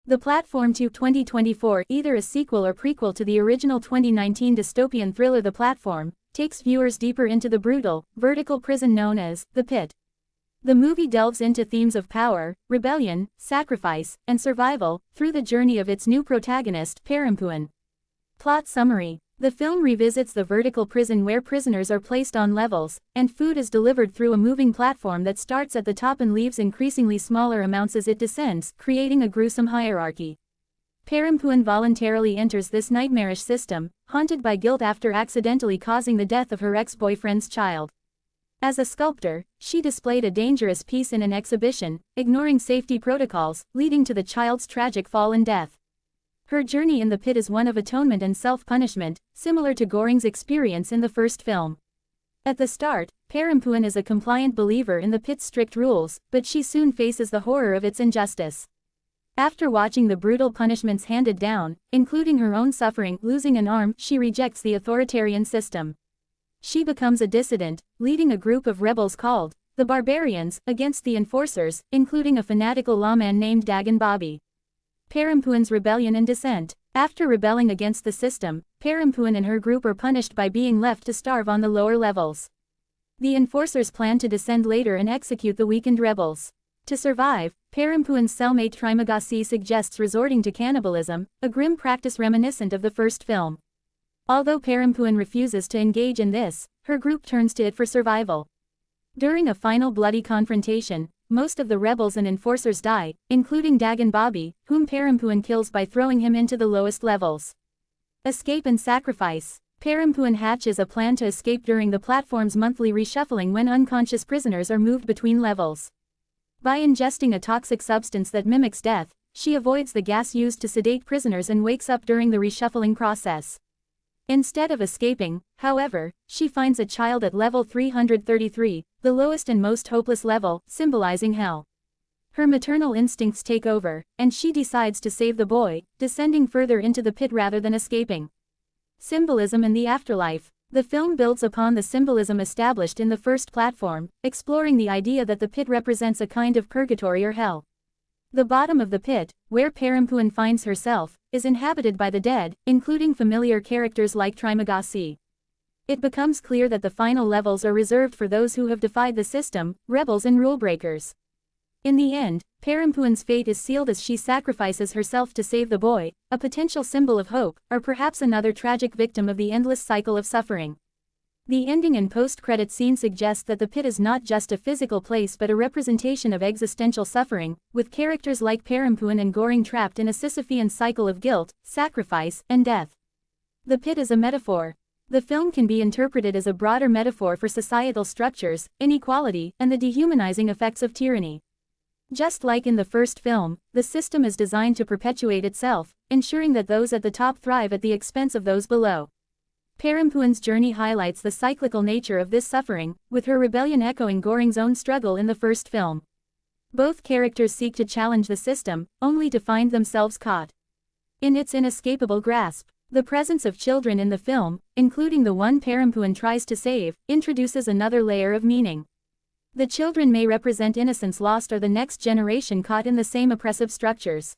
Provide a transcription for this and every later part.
The platform to 2024, either a sequel or prequel to the original 2019 dystopian thriller The Platform, takes viewers deeper into the brutal, vertical prison known as the Pit. The movie delves into themes of power, rebellion, sacrifice, and survival, through the journey of its new protagonist, Parampuan. Plot summary. The film revisits the vertical prison where prisoners are placed on levels, and food is delivered through a moving platform that starts at the top and leaves increasingly smaller amounts as it descends, creating a gruesome hierarchy. Parampuan voluntarily enters this nightmarish system, haunted by guilt after accidentally causing the death of her ex-boyfriend's child. As a sculptor, she displayed a dangerous piece in an exhibition, ignoring safety protocols, leading to the child's tragic fall and death. Her journey in the pit is one of atonement and self-punishment, similar to Goring's experience in the first film. At the start, Parampuan is a compliant believer in the pit's strict rules, but she soon faces the horror of its injustice. After watching the brutal punishments handed down, including her own suffering, losing an arm, she rejects the authoritarian system. She becomes a dissident, leading a group of rebels called the Barbarians, against the enforcers, including a fanatical lawman named Dagon Bobby. Parampuan's rebellion and dissent. After rebelling against the system, Parampuan and her group are punished by being left to starve on the lower levels. The enforcers plan to descend later and execute the weakened rebels. To survive, Parampuan's cellmate Trimagasi suggests resorting to cannibalism, a grim practice reminiscent of the first film. Although Parampuan refuses to engage in this, her group turns to it for survival. During a final bloody confrontation, most of the rebels and enforcers die, including Dagon Bobby, whom Parampuan kills by throwing him into the lowest levels. Escape and sacrifice. Parampuan hatches a plan to escape during the platform's monthly reshuffling when unconscious prisoners are moved between levels. By ingesting a toxic substance that mimics death, she avoids the gas used to sedate prisoners and wakes up during the reshuffling process. Instead of escaping, however, she finds a child at level 333, the lowest and most hopeless level, symbolizing hell. Her maternal instincts take over, and she decides to save the boy, descending further into the pit rather than escaping. Symbolism in the afterlife. The film builds upon the symbolism established in the first platform, exploring the idea that the pit represents a kind of purgatory or hell. The bottom of the pit, where Parampuan finds herself, is inhabited by the dead, including familiar characters like Trimagasi. It becomes clear that the final levels are reserved for those who have defied the system, rebels and rule-breakers. In the end, Parampuan's fate is sealed as she sacrifices herself to save the boy, a potential symbol of hope, or perhaps another tragic victim of the endless cycle of suffering. The ending and post-credit scene suggest that the pit is not just a physical place but a representation of existential suffering, with characters like Parampuan and Goring trapped in a Sisyphean cycle of guilt, sacrifice, and death. The pit is a metaphor. The film can be interpreted as a broader metaphor for societal structures, inequality, and the dehumanizing effects of tyranny. Just like in the first film, the system is designed to perpetuate itself, ensuring that those at the top thrive at the expense of those below. Parampuan's journey highlights the cyclical nature of this suffering, with her rebellion echoing Goring's own struggle in the first film. Both characters seek to challenge the system, only to find themselves caught in its inescapable grasp. The presence of children in the film, including the one Parampuan tries to save, introduces another layer of meaning. The children may represent innocence lost or the next generation caught in the same oppressive structures.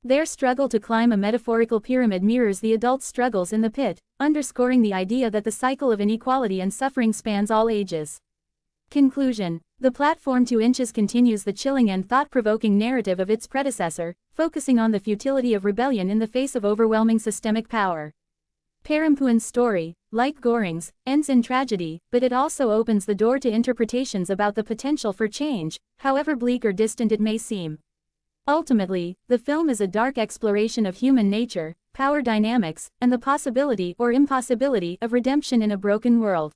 Their struggle to climb a metaphorical pyramid mirrors the adults' struggles in the pit, underscoring the idea that the cycle of inequality and suffering spans all ages. Conclusion. The Platform 2 Inches continues the chilling and thought-provoking narrative of its predecessor, focusing on the futility of rebellion in the face of overwhelming systemic power. Parampuan's story, like Goring's, ends in tragedy, but it also opens the door to interpretations about the potential for change, however bleak or distant it may seem. Ultimately, the film is a dark exploration of human nature, power dynamics, and the possibility or impossibility of redemption in a broken world.